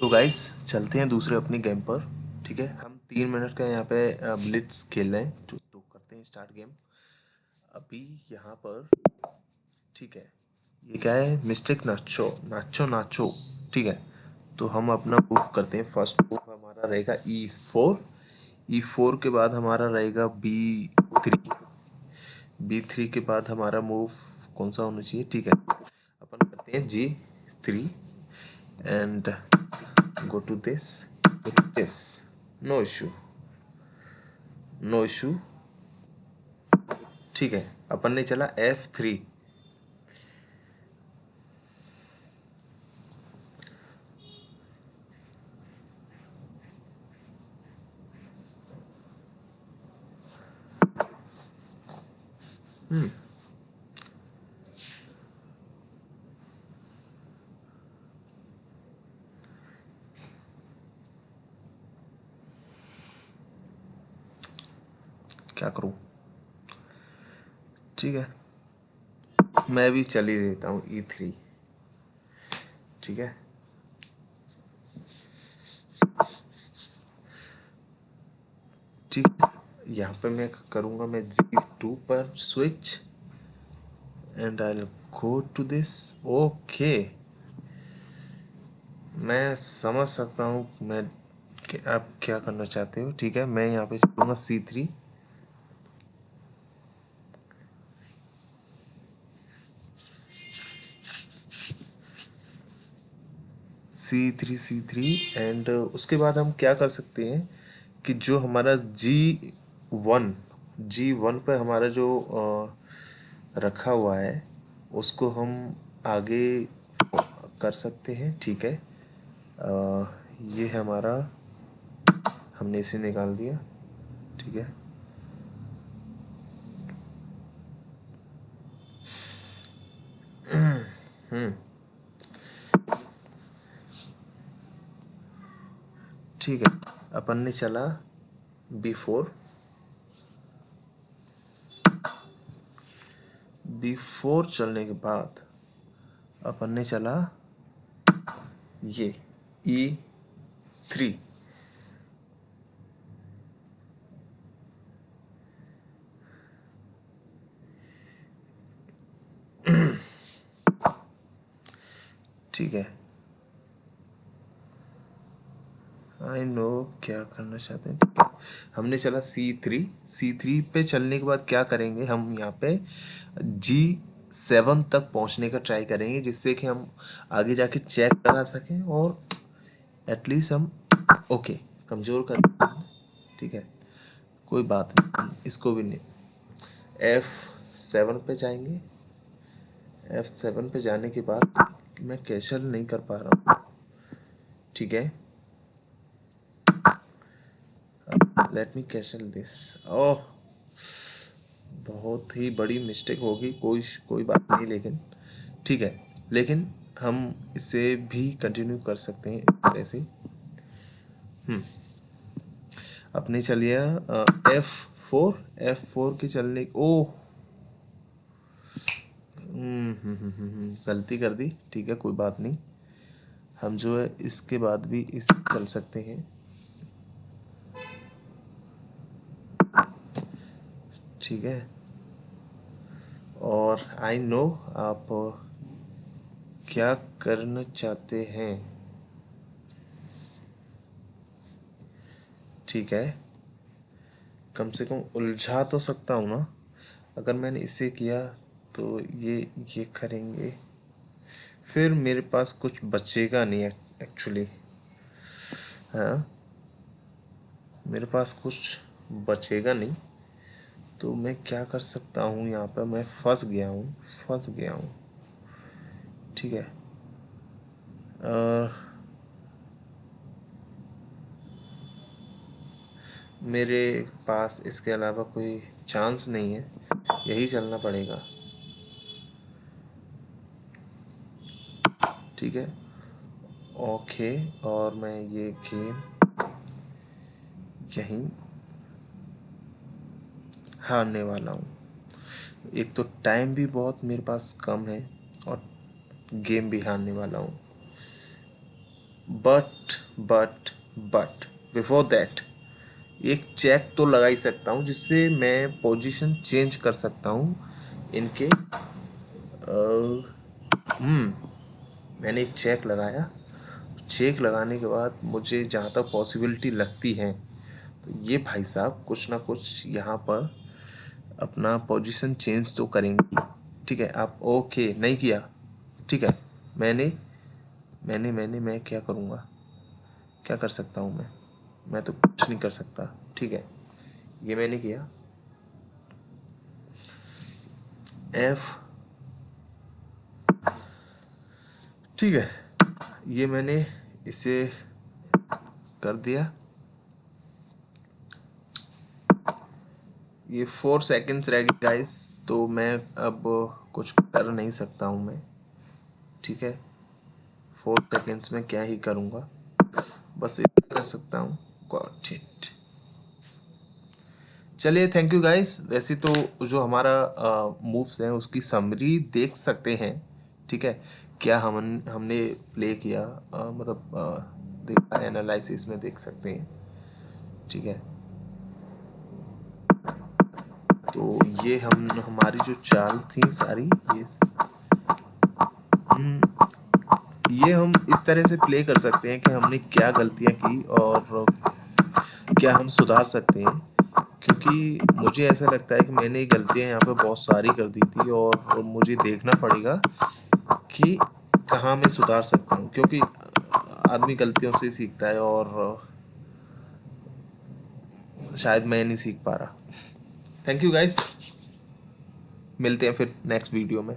तो गाइस चलते हैं दूसरे अपनी गेम पर। ठीक है, हम 3 मिनट का यहाँ पे ब्लिट्स खेल रहे हैं तो करते हैं स्टार्ट गेम अभी यहाँ पर। ठीक है, ये क्या है? मिस्टेक नाचो नाचो नाचो। ठीक है, तो हम अपना मूव करते हैं। फर्स्ट मूव हमारा रहेगा E4। E4 के बाद हमारा रहेगा B3। B3 के बाद हमारा मूव कौन सा होना चाहिए? ठीक है, अपन करते हैं G3 and go to this, no issue, no issue। ठीक है, अपन ने चला F3। क्या करूं? ठीक है, मैं भी चल ही देता हूँ E3। ठीक है, ठीक है, यहाँ पे मैं करूँगा, मैं G2 पर switch and I go to this. Okay, मैं समझ सकता हूँ मैं कि आप क्या करना चाहते हो। ठीक है, मैं यहाँ पे चलूँगा C3। C3 एंड उसके बाद हम क्या कर सकते हैं कि जो हमारा G1 पे हमारा जो रखा हुआ है उसको हम आगे कर सकते हैं। ठीक है, ये है हमारा, हमने इसे निकाल दिया। ठीक है, ठीक है, अपन ने चला B4। B4 चलने के बाद अपन ने चला ये E3। ठीक है, आई नो क्या करना चाहते हैं। ठीक है, हमने चला C3 पे चलने के बाद क्या करेंगे, हम यहाँ पे G7 तक पहुँचने का ट्राई करेंगे जिससे कि हम आगे जाके चेक लगा सकें और एटलीस्ट हम ओके कमज़ोर कर। ठीक है, कोई बात नहीं, इसको भी नहीं। F7 पे जाएंगे। F7 पे जाने के बाद मैं कैसल नहीं कर पा रहा हूँ। ठीक है, लेट मी कैसल दिस। ओह, बहुत ही बड़ी मिस्टेक होगी, कोई बात नहीं, लेकिन ठीक है, लेकिन हम इसे भी कंटिन्यू कर सकते हैं इस तरह से। अपने चलिए F4 के चलने। ओह, गलती कर दी। ठीक है, कोई बात नहीं, हम जो है इसके बाद भी इस चल सकते हैं। ठीक है, और आई नो आप क्या करना चाहते हैं। ठीक है, कम से कम उलझा तो सकता हूँ ना। अगर मैंने इसे किया तो ये करेंगे, फिर मेरे पास कुछ बचेगा नहीं एक्चुअली। हाँ, मेरे पास कुछ बचेगा नहीं, तो मैं क्या कर सकता हूँ? यहाँ पर मैं फंस गया हूँ। ठीक है, मेरे पास इसके अलावा कोई चांस नहीं है, यही चलना पड़ेगा। ठीक है, ओके, और मैं ये गेम यहीं हारने वाला हूँ। एक तो टाइम भी बहुत मेरे पास कम है और गेम भी हारने वाला हूँ। बट बट बिफोर दैट एक चेक तो लगा ही सकता हूँ जिससे मैं पोजीशन चेंज कर सकता हूँ इनके। मैंने एक चेक लगाया। चेक लगाने के बाद मुझे जहाँ तक पॉसिबिलिटी लगती है तो ये भाई साहब कुछ ना कुछ यहाँ पर अपना पोजीशन चेंज तो करेंगे। ठीक है, आप ओके नहीं किया, ठीक है। मैंने मैंने मैंने मैं क्या करूँगा, क्या कर सकता हूँ मैं तो कुछ नहीं कर सकता। ठीक है, ये मैंने किया एफ, ठीक है, ये मैंने इसे कर दिया। ये 4 सेकेंड्स रेडी गाइस, तो मैं अब कुछ कर नहीं सकता हूँ मैं। ठीक है, 4 सेकेंड्स में क्या ही करूँगा, बस इतना कर सकता हूँ। Got it. चलिए, थैंक यू गाइस। वैसे तो जो हमारा मूव्स हैं उसकी समरी देख सकते हैं। ठीक है, क्या हमने प्ले किया, मतलब देखा, एनालिसिस में देख सकते हैं। ठीक है, तो ये हमारी जो चाल थी सारी, ये हम इस तरह से प्ले कर सकते हैं कि हमने क्या गलतियां की और क्या हम सुधार सकते हैं। क्योंकि मुझे ऐसा लगता है कि मैंने गलतियां यहाँ पे बहुत सारी कर दी थी और मुझे देखना पड़ेगा कि कहाँ मैं सुधार सकता हूँ, क्योंकि आदमी गलतियों से सीखता है और शायद मैं नहीं सीख पा रहा। थैंक यू गाइस, मिलते हैं फिर नेक्स्ट वीडियो में।